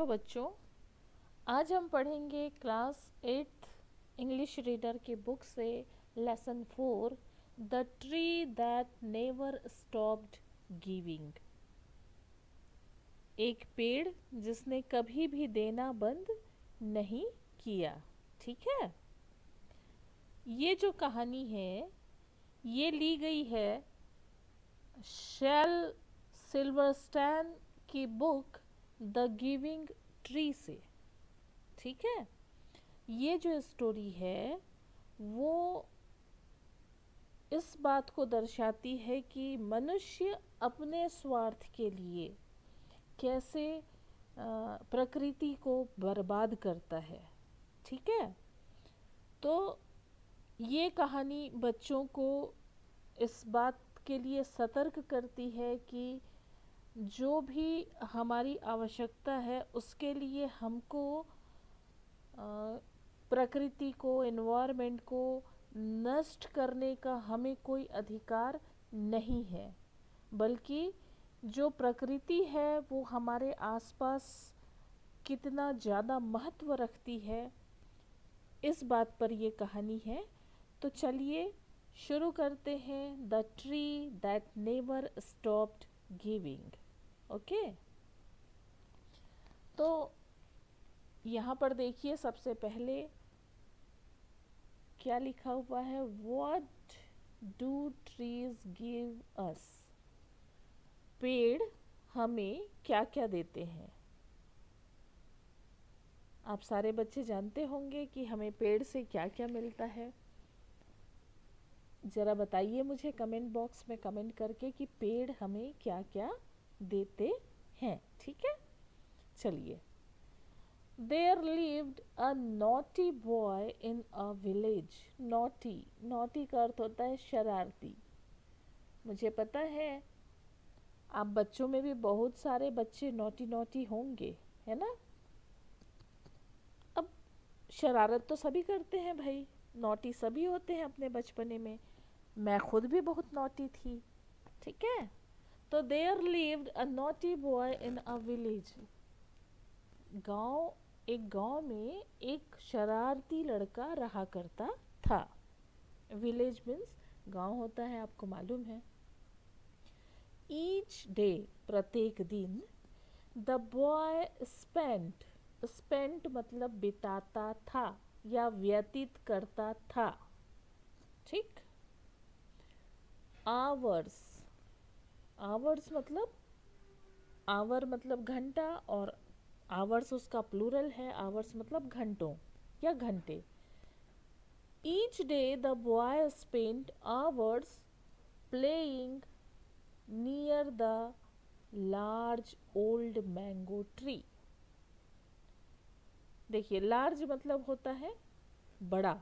Hello बच्चों, आज हम पढ़ेंगे क्लास 8th इंग्लिश रीडर की बुक से lesson 4 the tree that never stopped giving. एक पेड़ जिसने कभी भी देना बंद नहीं किया। ठीक है, ये जो कहानी है ये ली गई है शेल सिल्वरस्टैन की बुक द गिविंग ट्री से। ठीक है, ये जो स्टोरी है वो इस बात को दर्शाती है कि मनुष्य अपने स्वार्थ के लिए कैसे प्रकृति को बर्बाद करता है। ठीक है, तो ये कहानी बच्चों को इस बात के लिए सतर्क करती है कि जो भी हमारी आवश्यकता है उसके लिए हमको प्रकृति को, एनवायरनमेंट को नष्ट करने का हमें कोई अधिकार नहीं है, बल्कि जो प्रकृति है वो हमारे आसपास कितना ज़्यादा महत्व रखती है, इस बात पर ये कहानी है। तो चलिए शुरू करते हैं the tree that never stopped giving. Okay, तो यहाँ पर देखिए सबसे पहले क्या लिखा हुआ है, what do trees give us. पेड़ हमें क्या क्या देते हैं। आप सारे बच्चे जानते होंगे कि हमें पेड़ से क्या क्या मिलता है। ज़रा बताइए मुझे कमेंट बॉक्स में कमेंट करके कि पेड़ हमें क्या क्या देते हैं। ठीक है, चलिए। There lived a naughty boy in a village. Naughty, naughty का अर्थ होता है शरारती। मुझे पता है आप बच्चों में भी बहुत सारे बच्चे नॉटी नॉटी होंगे, है ना। अब शरारत तो सभी करते हैं भाई, नॉटी सभी होते हैं अपने बचपने में। मैं खुद भी बहुत नॉटी थी। ठीक है, तो there lived a naughty boy in a village. एक गांव में एक शरारती लड़का रहा करता था। विलेज मीन्स गांव होता है, आपको मालूम है। ईच डे, प्रत्येक दिन, द बॉय स्पेंट मतलब बिताता था या व्यतीत करता था। ठीक, आवर्स, आवर्स मतलब आवर मतलब घंटा और आवर्स उसका प्लूरल है। आवर्स मतलब घंटों या घंटे। Each day the boy spent hours playing near the large old mango tree. देखिए, लार्ज मतलब होता है बड़ा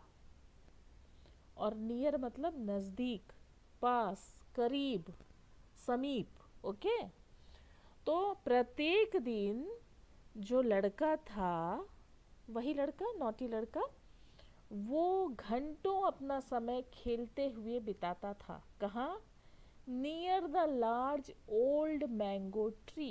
और नियर मतलब नज़दीक, पास, करीब, समीप। ओके, तो प्रत्येक दिन जो लड़का था, वही लड़का, नॉटी लड़का, वो घंटों अपना समय खेलते हुए बिताता था। कहाँ? Near the large old mango tree.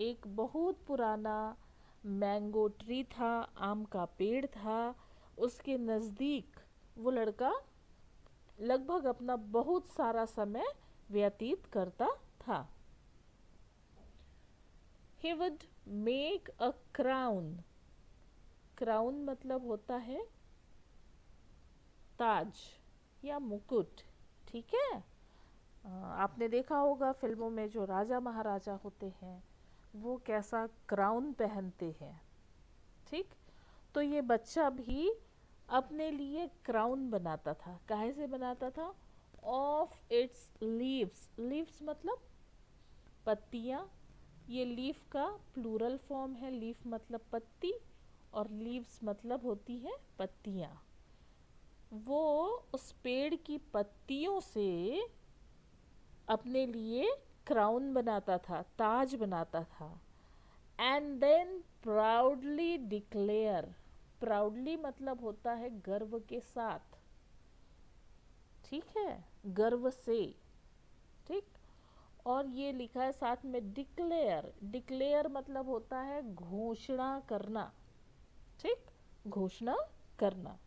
एक बहुत पुराना मैंगो ट्री था, आम का पेड़ था, उसके नज़दीक वो लड़का लगभग अपना बहुत सारा समय व्यतीत करता था। He would make a crown. Crown मतलब होता है ताज या मुकुट। ठीक है, आपने देखा होगा फिल्मों में जो राजा महाराजा होते हैं वो कैसा क्राउन पहनते हैं। ठीक, तो ये बच्चा भी अपने लिए क्राउन बनाता था। काहे से बनाता था? Of its leaves. लीव्स मतलब पत्तियाँ। ये लीफ का प्लूरल फॉर्म है। लीफ मतलब पत्ती और लीव्स मतलब होती है पत्तियाँ। वो उस पेड़ की पत्तियों से अपने लिए क्राउन बनाता था, ताज बनाता था। And then proudly declare. Proudly मतलब होता है गर्व के साथ। ठीक है, गर्व से। ठीक, और ये लिखा है साथ में डिक्लेयर। डिक्लेयर मतलब होता है घोषणा करना, ठीक, घोषणा करना।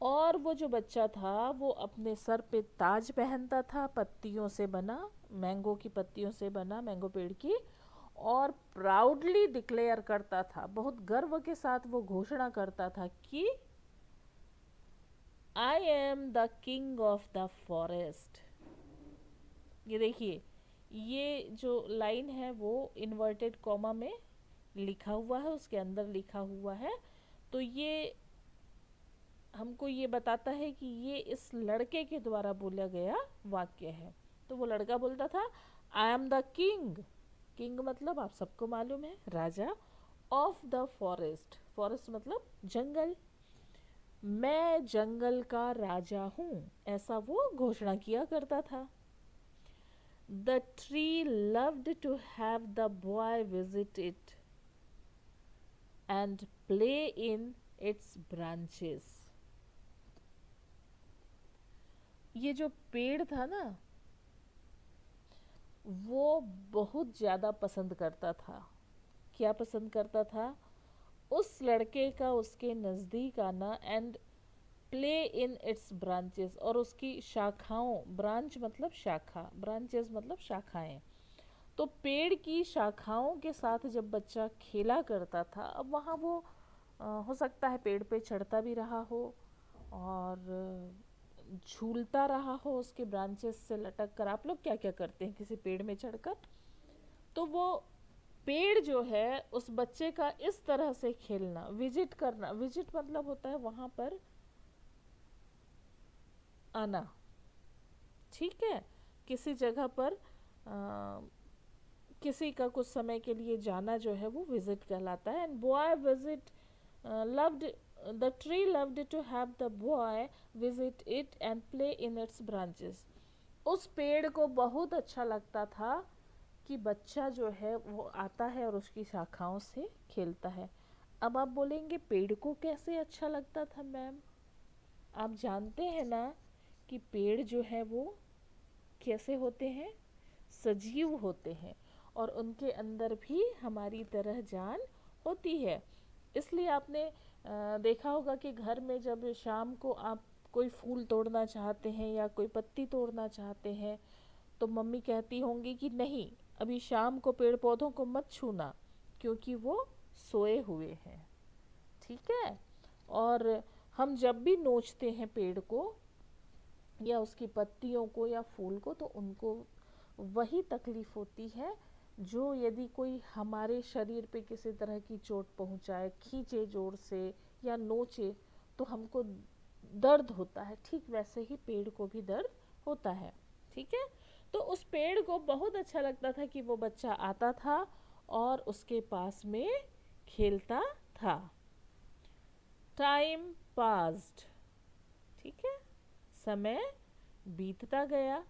और वो जो बच्चा था वो अपने सर पे ताज पहनता था, पत्तियों से बना, मैंगो की पत्तियों से बना, मैंगो पेड़ की, और प्राउडली डिक्लेयर करता था, बहुत गर्व के साथ वो घोषणा करता था कि I am the king of the forest. ये देखिए, ये जो लाइन है वो इन्वर्टेड कॉमा में लिखा हुआ है, उसके अंदर लिखा हुआ है। तो ये हमको ये बताता है कि ये इस लड़के के द्वारा बोला गया वाक्य है। तो वो लड़का बोलता था I am the king. King मतलब आप सबको मालूम है राजा, ऑफ द फॉरेस्ट, फॉरेस्ट मतलब जंगल, मैं जंगल का राजा हूँ, ऐसा वो घोषणा किया करता था। The tree loved to have the boy visit it and play in its branches. ये जो पेड़ था ना वो बहुत ज़्यादा पसंद करता था। क्या पसंद करता था? उस लड़के का उसके नज़दीक आना, and play in its branches, और उसकी शाखाओं, ब्रांच मतलब शाखा, ब्रांचेस मतलब शाखाएं, तो पेड़ की शाखाओं के साथ जब बच्चा खेला करता था, अब वहाँ वो हो सकता है पेड़ पे चढ़ता भी रहा हो और झूलता रहा हो उसके ब्रांचेस से लटक कर। आप लोग क्या क्या करते हैं किसी पेड़ में चढ़कर? तो वो पेड़ जो है उस बच्चे का इस तरह से खेलना, विजिट करना, विजिट मतलब होता है वहां पर आना, ठीक है, किसी जगह पर किसी का कुछ समय के लिए जाना जो है वो विजिट कहलाता है। And boy visit loved the tree loved to have the boy visit it and play in its branches। उस पेड़ को बहुत अच्छा लगता था कि बच्चा जो है वो आता है और उसकी शाखाओं से खेलता है। अब आप बोलेंगे पेड़ को कैसे अच्छा लगता था मैम? आप जानते हैं ना कि पेड़ जो है वो कैसे होते हैं? सजीव होते हैं, और उनके अंदर भी हमारी तरह जान होती है। इसलिए आपने देखा होगा कि घर में जब शाम को आप कोई फूल तोड़ना चाहते हैं या कोई पत्ती तोड़ना चाहते हैं तो मम्मी कहती होंगी कि नहीं, अभी शाम को पेड़ पौधों को मत छूना क्योंकि वो सोए हुए हैं, ठीक है। और हम जब भी नोचते हैं पेड़ को या उसकी पत्तियों को या फूल को तो उनको वही तकलीफ होती है जो यदि कोई हमारे शरीर पे किसी तरह की चोट पहुंचाए, खींचे जोर से या नोचे तो हमको दर्द होता है, ठीक वैसे ही पेड़ को भी दर्द होता है, ठीक है। तो उस पेड़ को बहुत अच्छा लगता था कि वो बच्चा आता था और उसके पास में खेलता था। टाइम पास्ड, ठीक है, समय बीतता गया।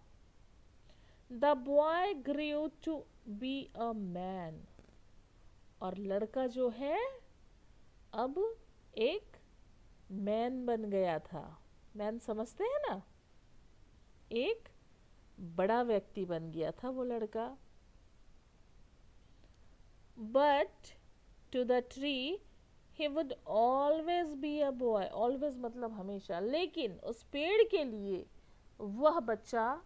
The boy grew to be a man, और लड़का जो है अब एक मैन बन गया था। मैन समझते हैं ना, एक बड़ा व्यक्ति बन गया था वो लड़का। But to the tree he would always be a boy, always मतलब हमेशा, लेकिन उस पेड़ के लिए वह बच्चा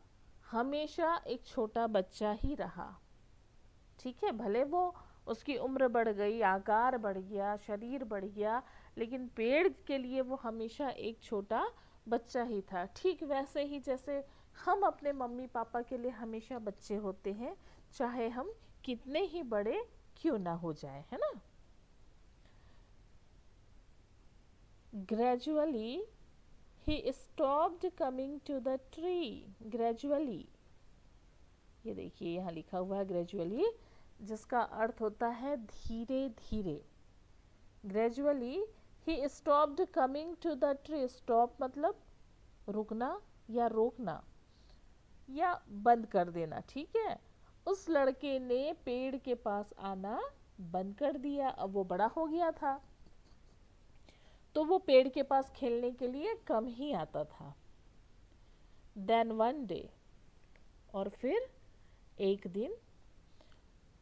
हमेशा एक छोटा बच्चा ही रहा, ठीक है। भले वो उसकी उम्र बढ़ गई, आकार बढ़ गया, शरीर बढ़ गया, लेकिन पेड़ के लिए वो हमेशा एक छोटा बच्चा ही था। ठीक वैसे ही जैसे हम अपने मम्मी पापा के लिए हमेशा बच्चे होते हैं, चाहे हम कितने ही बड़े क्यों ना हो जाए, है ना। Gradually he stopped coming to the tree. Gradually, ये देखिए यहाँ लिखा हुआ है ग्रेजुअली, जिसका अर्थ होता है धीरे धीरे। Gradually he stopped coming to the tree. Stop मतलब रुकना या रोकना या बंद कर देना, ठीक है। उस लड़के ने पेड़ के पास आना बंद कर दिया, अब वो बड़ा हो गया था तो वो पेड़ के पास खेलने के लिए कम ही आता था। देन वन डे, और फिर एक दिन,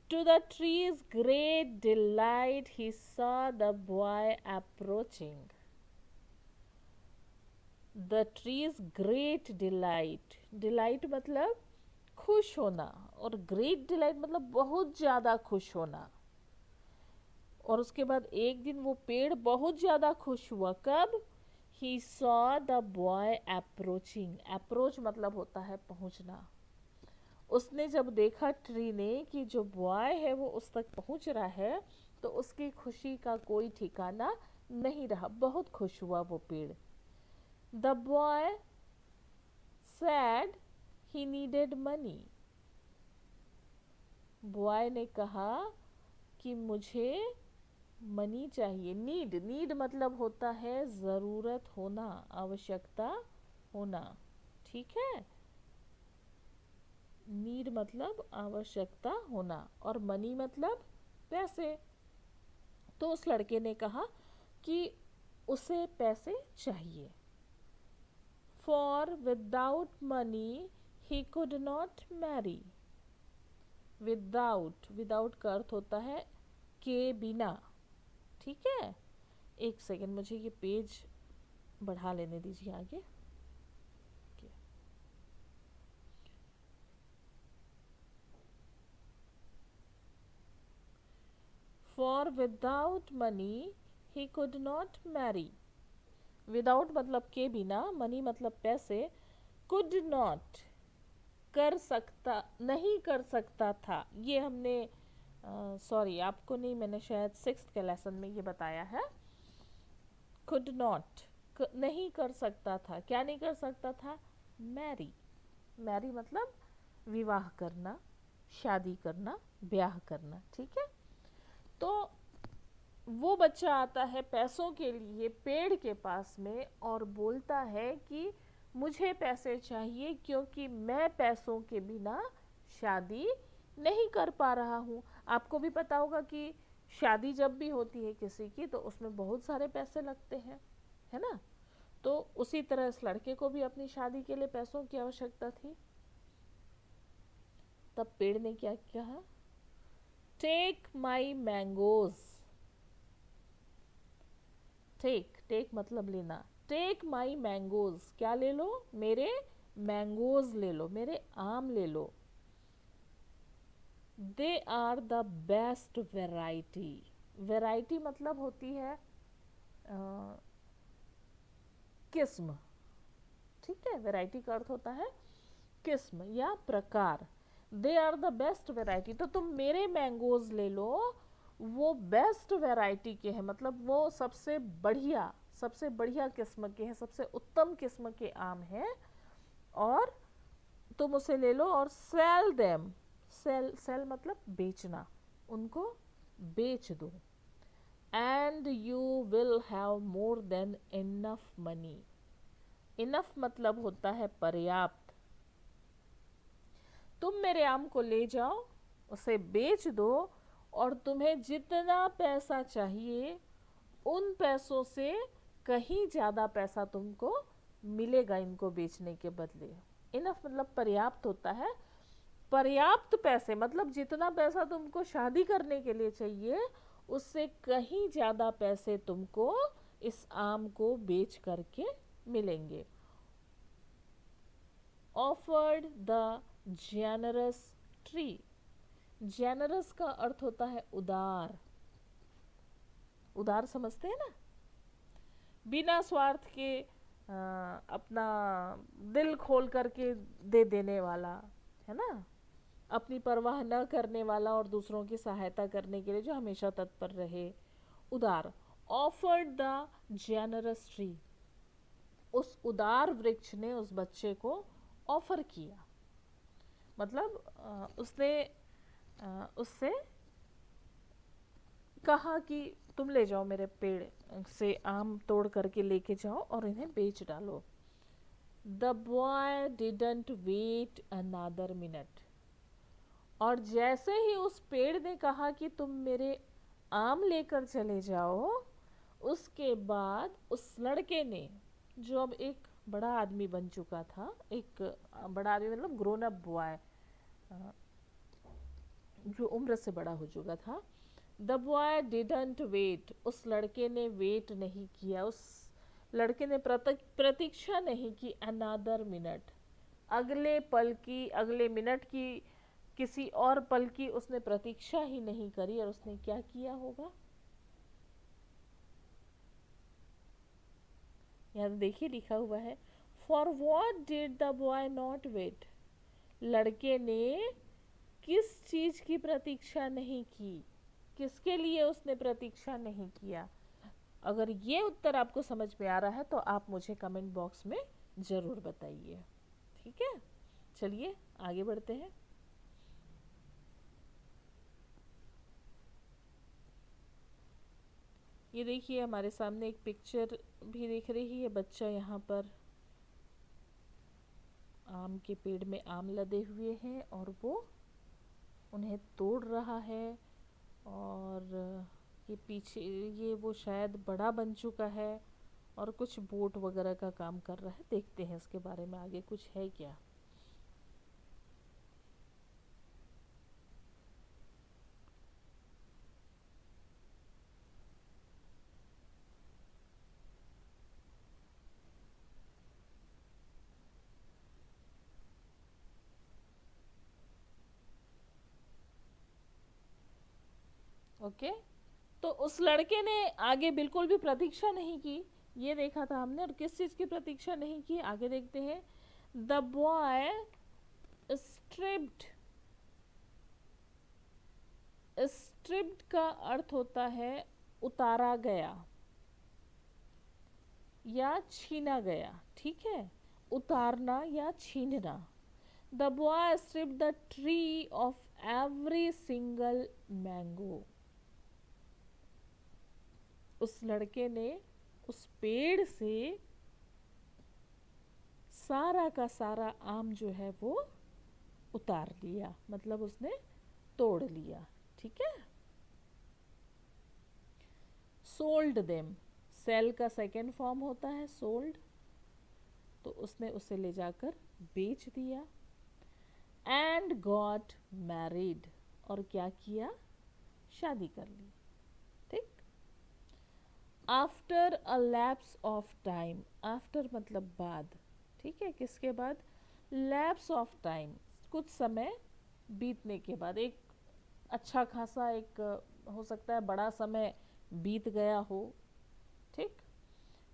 to the tree's great delight he saw the boy approaching. The tree's great delight, delight मतलब खुश होना, और ग्रेट डिलाइट मतलब बहुत ज़्यादा खुश होना। और उसके बाद एक दिन वो पेड़ बहुत ज़्यादा खुश हुआ। कब? He saw the boy approaching. Approach मतलब होता है पहुंचना। उसने जब देखा ट्री ने कि जो बॉय है वो उस तक पहुंच रहा है, तो उसकी खुशी का कोई ठिकाना नहीं रहा, बहुत खुश हुआ वो पेड़। The boy sad he needed money. Boy ने कहा कि मुझे मनी चाहिए। नीड, नीड मतलब होता है ज़रूरत होना, आवश्यकता होना। ठीक है, नीड मतलब आवश्यकता होना, और मनी मतलब पैसे। तो उस लड़के ने कहा कि उसे पैसे चाहिए। For without money he could not marry. Without, without का अर्थ होता है के बिना। ठीक है, एक सेकेंड, मुझे ये पेज बढ़ा लेने दीजिए आगे। For without money he could not marry. Without मतलब के बिना, मनी मतलब पैसे, कुड नॉट कर सकता, नहीं कर सकता था। ये हमने सॉरी आपको नहीं, मैंने शायद 6th के लेसन में ये बताया है। कुड नॉट नहीं कर सकता था। क्या नहीं कर सकता था? मैरी। मैरी मतलब विवाह करना, शादी करना, ब्याह करना। ठीक है, तो वो बच्चा आता है पैसों के लिए पेड़ के पास में और बोलता है कि मुझे पैसे चाहिए क्योंकि मैं पैसों के बिना शादी नहीं कर पा रहा हूँ। आपको भी पता होगा कि शादी जब भी होती है किसी की तो उसमें बहुत सारे पैसे लगते हैं, है ना। तो उसी तरह इस लड़के को भी अपनी शादी के लिए पैसों की आवश्यकता थी। तब पेड़ ने क्या कहा? Take my mangoes. Take, take मतलब लेना। टेक माई मैंगोज, क्या ले लो? मेरे मैंगोज ले लो, मेरे आम ले लो। They are the best variety. Variety मतलब होती है किस्म। ठीक है, वेराइटी का अर्थ होता है किस्म या प्रकार। They are the best variety, तो तुम मेरे मैंगोज ले लो, वो बेस्ट वेराइटी के हैं, मतलब वो सबसे बढ़िया किस्म के हैं, सबसे उत्तम किस्म के आम हैं, और तुम उसे ले लो और सेल देम। सेल, सेल मतलब बेचना, उनको बेच दो। And you will have more than enough money. Enough मतलब होता है पर्याप्त। तुम मेरे आम को ले जाओ, उसे बेच दो, और तुम्हें जितना पैसा चाहिए उन पैसों से कहीं ज़्यादा पैसा तुमको मिलेगा इनको बेचने के बदले। इनफ मतलब पर्याप्त होता है। पर्याप्त पैसे मतलब जितना पैसा तुमको शादी करने के लिए चाहिए उससे कहीं ज़्यादा पैसे तुमको इस आम को बेच करके मिलेंगे। Offered the generous tree. Generous का अर्थ होता है उदार। उदार समझते हैं ना, बिना स्वार्थ के अपना दिल खोल करके दे देने वाला, है ना, अपनी परवाह न करने वाला और दूसरों की सहायता करने के लिए जो हमेशा तत्पर रहे, उदार। Offered the generous tree. उस उदार वृक्ष ने उस बच्चे को ऑफर किया, मतलब उसने उससे कहा कि तुम ले जाओ, मेरे पेड़ से आम तोड़ करके लेके जाओ और इन्हें बेच डालो। The boy didn't wait another minute. और जैसे ही उस पेड़ ने कहा कि तुम मेरे आम लेकर चले जाओ, उसके बाद उस लड़के ने, जो अब एक बड़ा आदमी बन चुका था, एक बड़ा आदमी मतलब ग्रोन अप बॉय, जो उम्र से बड़ा हो चुका था। द बॉय डिडंट वेट, उस लड़के ने वेट नहीं किया, उस लड़के ने प्रतीक्षा नहीं की अनदर मिनट, अगले पल की, अगले मिनट की, किसी और पल की उसने प्रतीक्षा ही नहीं करी। और उसने क्या किया होगा, यहाँ देखिए लिखा हुआ है, for what did the boy not wait, लड़के ने किस चीज की प्रतीक्षा नहीं की, किसके लिए उसने प्रतीक्षा नहीं किया। अगर ये उत्तर आपको समझ में आ रहा है तो आप मुझे कमेंट बॉक्स में ज़रूर बताइए। ठीक है, चलिए आगे बढ़ते हैं। ये देखिए हमारे सामने एक पिक्चर भी दिख रही है, बच्चा यहाँ पर आम के पेड़ में आम लदे हुए हैं और वो उन्हें तोड़ रहा है। और ये पीछे, ये वो शायद बड़ा बन चुका है और कुछ बोट वगैरह का काम कर रहा है। देखते हैं इसके बारे में आगे कुछ है क्या। ओके, तो उस लड़के ने आगे बिल्कुल भी प्रतीक्षा नहीं की, ये देखा था हमने। और किस चीज़ की प्रतीक्षा नहीं की, आगे देखते हैं। द बॉय स्ट्रिप्ड, स्ट्रिप्ड का अर्थ होता है उतारा गया या छीना गया। ठीक है, उतारना या छीनना। The boy stripped the tree of every single mango, उस लड़के ने उस पेड़ से सारा का सारा आम जो है वो उतार लिया, मतलब उसने तोड़ लिया। ठीक है, सोल्ड देम, सेल का सेकेंड फॉर्म होता है सोल्ड, तो उसने उसे ले जाकर बेच दिया। एंड गॉट मैरिड, और क्या किया, शादी कर ली। ठीक, after a lapse of time, after मतलब बाद, ठीक है, किसके बाद, लैप्स ऑफ टाइम, कुछ समय बीतने के बाद, एक अच्छा खासा एक हो सकता है बड़ा समय बीत गया हो। ठीक,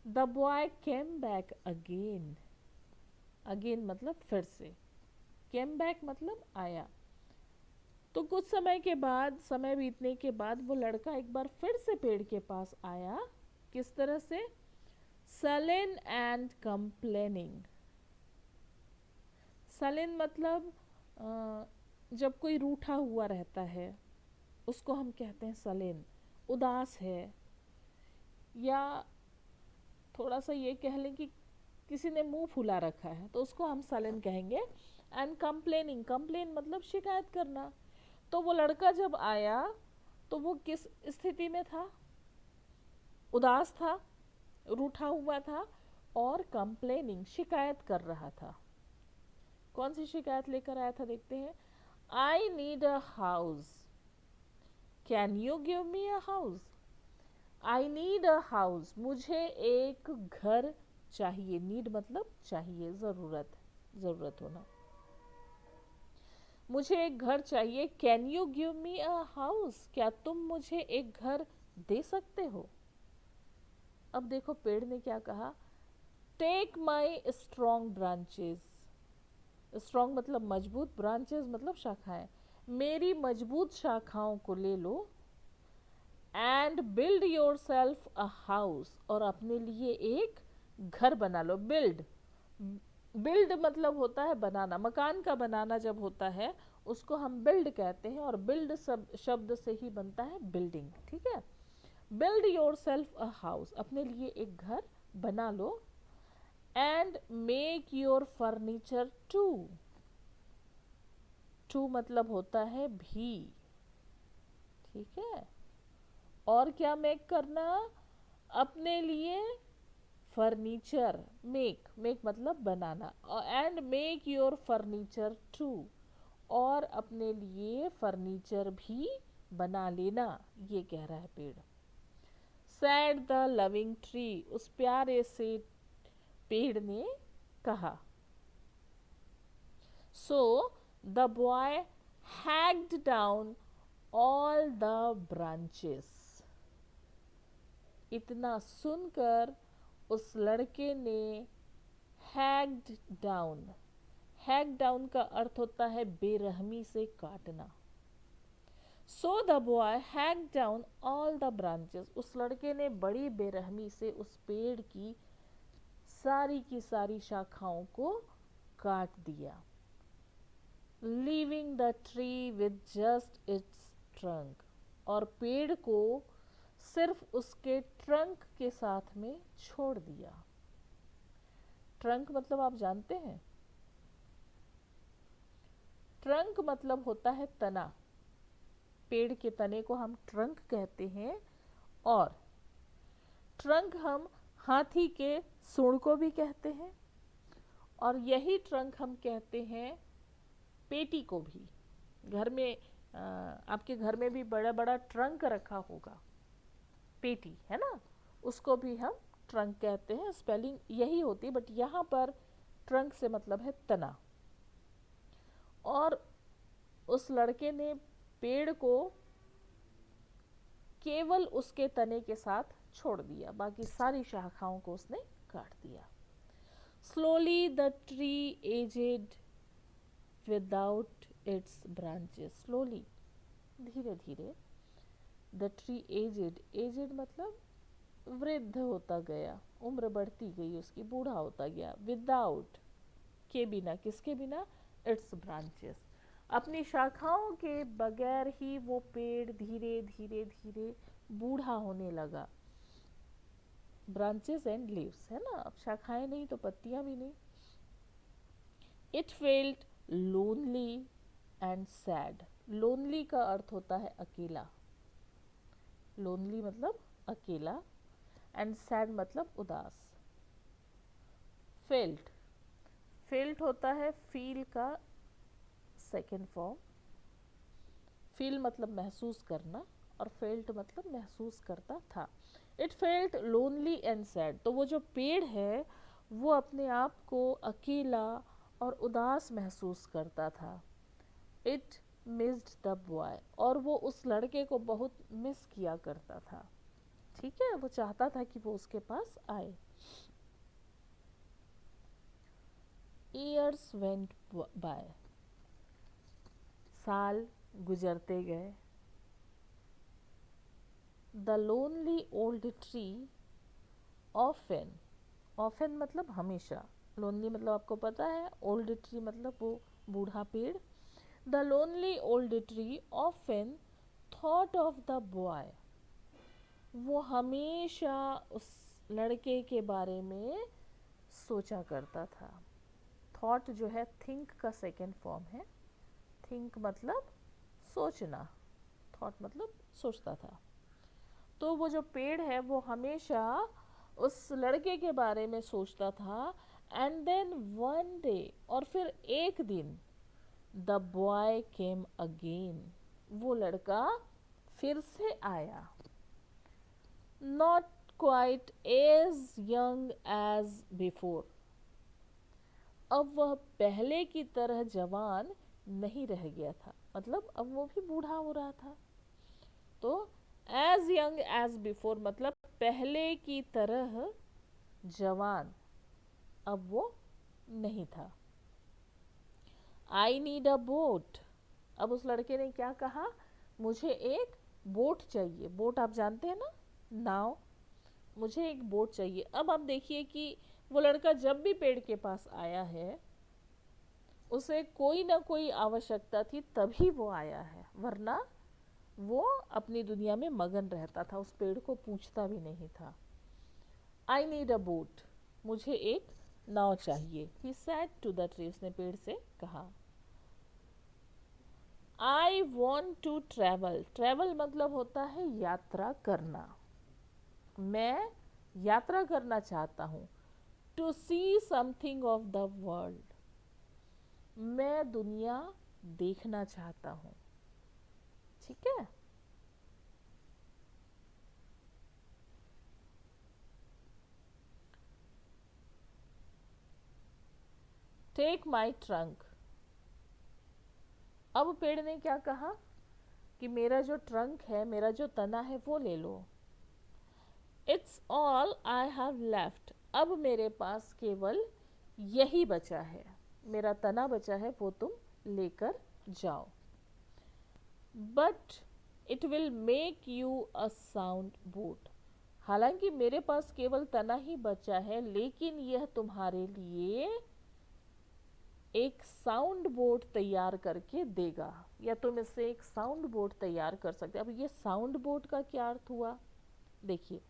the boy came back again, again मतलब फिर से, केम बैक मतलब आया। तो कुछ समय के बाद, समय बीतने के बाद वो लड़का एक बार फिर से पेड़ के पास आया। किस तरह से, सलेन एंड कंप्लेनिंग, सलेन मतलब जब कोई रूठा हुआ रहता है उसको हम कहते हैं सलेन, उदास है, या थोड़ा सा ये कह लें कि किसी ने मुंह फुला रखा है तो उसको हम सलेन कहेंगे। एंड कंप्लेनिंग, कंप्लेन मतलब शिकायत करना। तो वो लड़का जब आया तो वो किस स्थिति में था, उदास था, रूठा हुआ था, और कंप्लेनिंग शिकायत कर रहा था। कौन सी शिकायत लेकर आया था, देखते हैं। I need a house, can you give me a house, I need a house, मुझे एक घर चाहिए। नीड मतलब चाहिए, ज़रूरत, ज़रूरत होना। मुझे एक घर चाहिए, can you give me a house, क्या तुम मुझे एक घर दे सकते हो। अब देखो पेड़ ने क्या कहा, take my strong branches, strong मतलब मजबूत, ब्रांचेस मतलब शाखाएं, मेरी मजबूत शाखाओं को ले लो। And build yourself a house, और अपने लिए एक घर बना लो। बिल्ड, बिल्ड मतलब होता है बनाना, मकान का बनाना जब होता है उसको हम बिल्ड कहते हैं, और बिल्ड शब्द से ही बनता है बिल्डिंग। ठीक है, build yourself a house, अपने लिए एक घर बना लो। And make your furniture too, too मतलब होता है भी। ठीक है, और क्या मेक करना, अपने लिए फर्नीचर, मेक मतलब बनाना, and make your furniture too, और अपने लिए फर्नीचर भी बना लेना, ये कह रहा है पेड़। सैड द लविंग ट्री, उस प्यारे से पेड़ ने कहा। So the boy hacked down all the branches, इतना सुनकर उस लड़के ने हैक्ड डाउन, हैक डाउन का अर्थ होता है बेरहमी से काटना। So the boy hack down all the branches, उस लड़के ने बड़ी बेरहमी से उस पेड़ की सारी शाखाओं को काट दिया। Leaving the tree with just it's trunk, और पेड़ को सिर्फ उसके ट्रंक के साथ में छोड़ दिया। ट्रंक मतलब आप जानते हैं, ट्रंक मतलब होता है तना, पेड़ के तने को हम ट्रंक कहते हैं, और ट्रंक हम हाथी के सूंड को भी कहते हैं, और यही ट्रंक हम कहते हैं पेटी को भी। घर में आपके घर में भी बड़ा बड़ा ट्रंक रखा होगा, पेटी है ना, उसको भी हम ट्रंक कहते हैं, स्पेलिंग यही होती, बट यहाँ पर ट्रंक से मतलब है तना। और उस लड़के ने पेड़ को केवल उसके तने के साथ छोड़ दिया, बाकी सारी शाखाओं को उसने काट दिया। Slowly the tree aged without its branches, slowly धीरे धीरे, द ट्री एजेड, एजेड मतलब वृद्ध होता गया, उम्र बढ़ती गई उसकी, बूढ़ा होता गया, विदाउट के बिना, किसके बिना, इट्स ब्रांचेस, अपनी शाखाओं के बगैर ही वो पेड़ धीरे धीरे धीरे बूढ़ा होने लगा। ब्रांचेस एंड लीव्स है ना, अब शाखाएं नहीं तो पत्तियां भी नहीं। It felt lonely and sad, lonely का अर्थ होता है अकेला, लोनली मतलब अकेला, एंड सैड मतलब उदास। फेल्ट, फेल्ट होता है फील का सेकेंड फॉर्म, फील मतलब महसूस करना, और फेल्ट मतलब महसूस करता था। It felt lonely and sad, तो वो जो पेड़ है वो अपने आप को अकेला और उदास महसूस करता था। इट मिस्ड द बॉय, और वो उस लड़के को बहुत मिस किया करता था, ठीक है, वो चाहता था कि वो उसके पास आए। ईयर्स वेंट बाय, साल गुजरते गए। The lonely old tree often, often मतलब हमेशा, लोनली मतलब आपको पता है, ओल्ड ट्री मतलब वो बूढ़ा पेड़। The lonely old tree often thought of the boy, वो हमेशा उस लड़के के बारे में सोचा करता था। थॉट जो है थिंक का सेकेंड फॉर्म है, थिंक मतलब सोचना, थॉट मतलब सोचता था। तो वो जो पेड़ है वो हमेशा उस लड़के के बारे में सोचता था। एंड देन वन डे, और फिर एक दिन, द बॉय केम अगेन, वो लड़का फिर से आया। Not quite as young as before, अब वह पहले की तरह जवान नहीं रह गया था, मतलब अब वो भी बूढ़ा हो रहा था। तो एज यंग एज बिफोर मतलब पहले की तरह जवान अब वो नहीं था। आई नीड अ बोट, अब उस लड़के ने क्या कहा, मुझे एक बोट चाहिए, बोट आप जानते हैं ना, नाव, मुझे एक बोट चाहिए। अब आप देखिए कि वो लड़का जब भी पेड़ के पास आया है उसे कोई ना कोई आवश्यकता थी तभी वो आया है, वरना वो अपनी दुनिया में मगन रहता था, उस पेड़ को पूछता भी नहीं था। आई नीड अ बोट, मुझे एक नाव चाहिए। He said to the tree, उसने पेड़ से कहा। I want to travel, travel मतलब होता है यात्रा करना, मैं यात्रा करना चाहता हूँ, to see something of the world, मैं दुनिया देखना चाहता हूँ। ठीक है। टेक माई ट्रंक, अब पेड़ ने क्या कहा कि मेरा जो ट्रंक है, मेरा जो तना है वो ले लो। It's all I have left, अब मेरे पास केवल यही बचा है, मेरा तना बचा है, वो तुम लेकर जाओ। But it will make you a sound boat, हालांकि मेरे पास केवल तना ही बचा है, लेकिन यह तुम्हारे लिए एक साउंड बोर्ड तैयार करके देगा, या तुम इससे एक साउंड बोर्ड तैयार कर सकते। अब ये साउंड बोर्ड का क्या अर्थ हुआ? देखिए,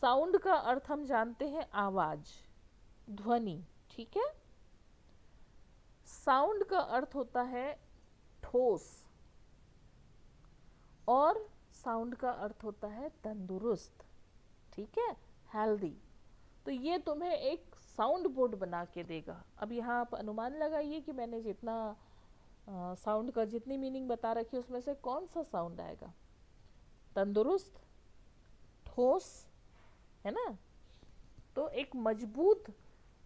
साउंड का अर्थ हम जानते हैं आवाज, ध्वनि। ठीक है। साउंड का अर्थ होता है ठोस, और साउंड का अर्थ होता है तंदुरुस्त। ठीक है, हेल्दी। तो ये तुम्हें एक साउंड बोर्ड बना के देगा। अब यहाँ आप अनुमान लगाइए कि मैंने जितना साउंड का जितनी मीनिंग बता रखी है उसमें से कौन सा साउंड आएगा? तंदुरुस्त, ठोस, है ना। तो एक मजबूत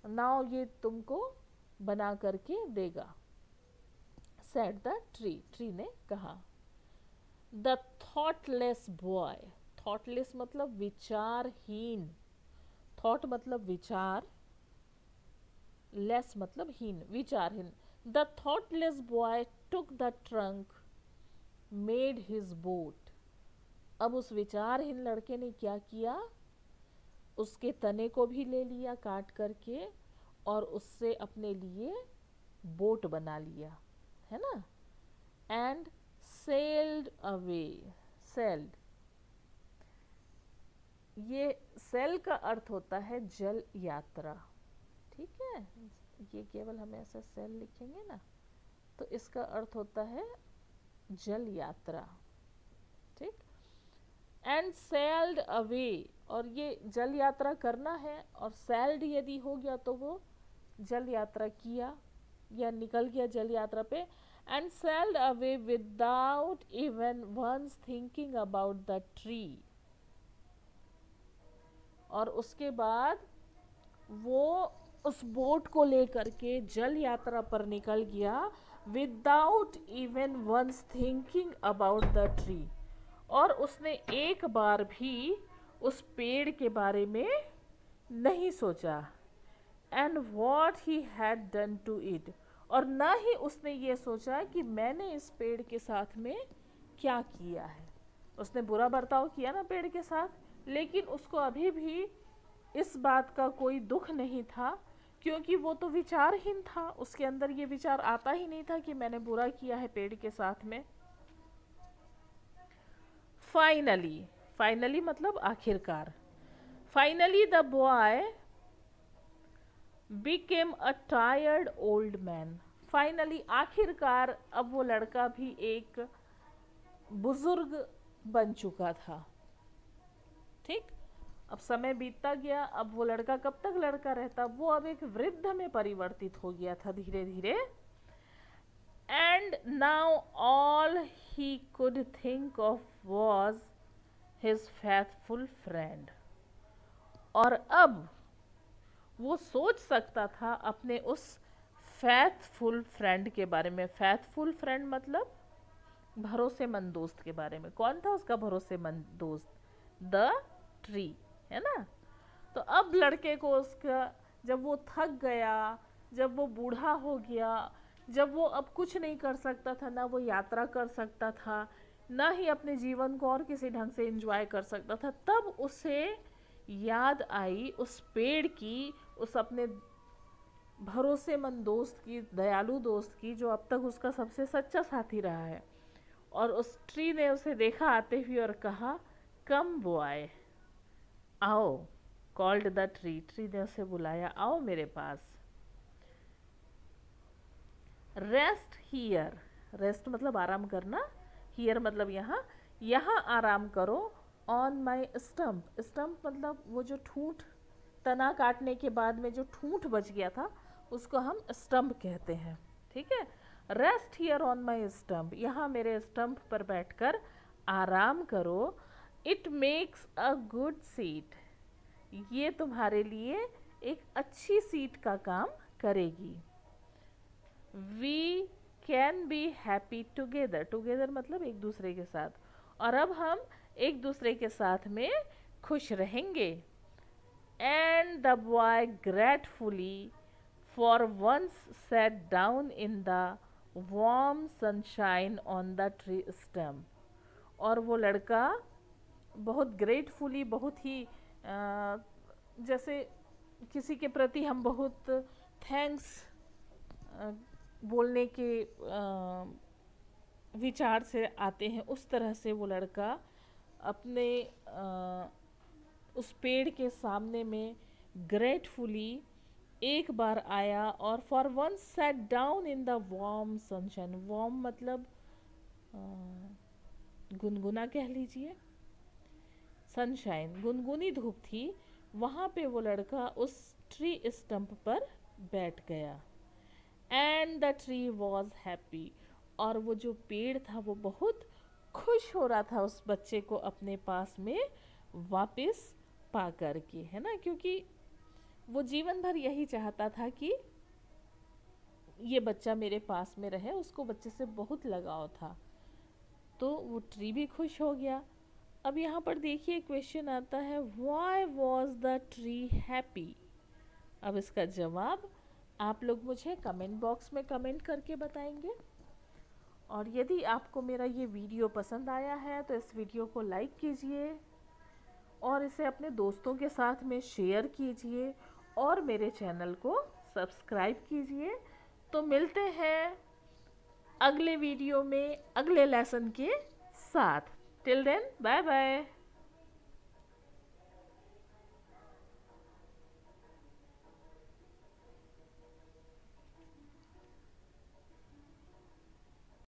नाव ये तुमको बना करके देगा। सेड द ट्री, ट्री ने कहा। द थॉटलेस बॉय, थॉटलेस मतलब विचारहीन, थॉट मतलब विचार, लेस मतलब हीन, विचारहीन। The thoughtless boy took the trunk, made his boat, अब उस विचारहीन लड़के ने क्या किया? उसके तने को भी ले लिया काट करके, और उससे अपने लिए बोट बना लिया, है ना। एंड सेल्ड अवे, सेल्ड, ये सेल का अर्थ होता है जल यात्रा। ठीक है, ये केवल हम ऐसा सेल लिखेंगे ना, तो इसका अर्थ होता है जल यात्रा। ठीक। एंड सेल्ड अवे, और ये जल यात्रा करना है, और सेल्ड यदि हो गया तो वो जल यात्रा किया या निकल गया जल यात्रा पे। And sailed away without even once thinking about the tree, और उसके बाद वो उस बोट को लेकर के जल यात्रा पर निकल गया, without even once thinking about the tree, और उसने एक बार भी उस पेड़ के बारे में नहीं सोचा। And what he had done to it, और ना ही उसने ये सोचा कि मैंने इस पेड़ के साथ में क्या किया है। उसने बुरा बर्ताव किया ना पेड़ के साथ, लेकिन उसको अभी भी इस बात का कोई दुख नहीं था, क्योंकि वो तो विचारहीन था, उसके अंदर ये विचार आता ही नहीं था कि मैंने बुरा किया है पेड़ के साथ में। फाइनली, फाइनली मतलब आखिरकार, finally the boy became a tired old man, finally आखिरकार अब वो लड़का भी एक बुजुर्ग बन चुका था। ठीक। अब समय बीतता गया, अब वो लड़का कब तक लड़का रहता, वो अब एक वृद्ध में परिवर्तित हो गया था धीरे धीरे। And now all he could think of was his faithful friend, और अब वो सोच सकता था अपने उस फेथफुल फ्रेंड के बारे में। फेथफुल फ्रेंड मतलब भरोसेमंद दोस्त के बारे में। कौन था उसका भरोसेमंद दोस्त? द ट्री, है ना। तो अब लड़के को उसका, जब वो थक गया, जब वो बूढ़ा हो गया, जब वो अब कुछ नहीं कर सकता था, ना वो यात्रा कर सकता था, ना ही अपने जीवन को और किसी ढंग से एंजॉय कर सकता था, तब उसे याद आई उस पेड़ की, उस अपने भरोसेमंद दोस्त की, दयालु दोस्त की, जो अब तक उसका सबसे सच्चा साथी रहा है। और उस ट्री ने उसे देखा आते हुए और कहा, कम बॉय, आओ। कॉल्ड द ट्री, ट्री ने उसे बुलाया, आओ मेरे पास। रेस्ट हियर, रेस्ट मतलब आराम करना, हियर मतलब यहाँ, यहाँ आराम करो। ऑन माई स्टम्प, स्टम्प मतलब वो जो ठूंठ, तना काटने के बाद में जो ठूंठ बच गया था उसको हम स्टम्प कहते हैं, ठीक है। Rest here on my stump, यहाँ मेरे स्टम्प पर बैठकर आराम करो। It makes a good seat, ये तुम्हारे लिए एक अच्छी सीट का काम करेगी। We can be happy together, together मतलब एक दूसरे के साथ, और अब हम एक दूसरे के साथ में खुश रहेंगे। And the boy gratefully for once sat down in the warm sunshine on the tree stem, और वो लड़का बहुत ग्रेटफुली, बहुत ही जैसे किसी के प्रति हम बहुत थैंक्स बोलने के विचार से आते हैं, उस तरह से वो लड़का अपने उस पेड़ के सामने में ग्रेटफुली एक बार आया और for one sat down in the warm sunshine, warm मतलब गुनगुना कह लीजिए, सनशाइन गुनगुनी धूप थी, वहाँ पे वो लड़का उस ट्री स्टंप पर बैठ गया। And the tree was happy, और वो जो पेड़ था वो बहुत खुश हो रहा था उस बच्चे को अपने पास में वापस पा कर के, है ना, क्योंकि वो जीवन भर यही चाहता था कि ये बच्चा मेरे पास में रहे, उसको बच्चे से बहुत लगाव था, तो वो ट्री भी खुश हो गया। अब यहाँ पर देखिए क्वेश्चन आता है, why was the tree happy. अब इसका जवाब आप लोग मुझे कमेंट बॉक्स में कमेंट करके बताएंगे। और यदि आपको मेरा ये वीडियो पसंद आया है तो इस वीडियो को लाइक कीजिए और इसे अपने दोस्तों के साथ में शेयर कीजिए और मेरे चैनल को सब्सक्राइब कीजिए। तो मिलते हैं अगले वीडियो में अगले लेसन के साथ। Till then bye bye.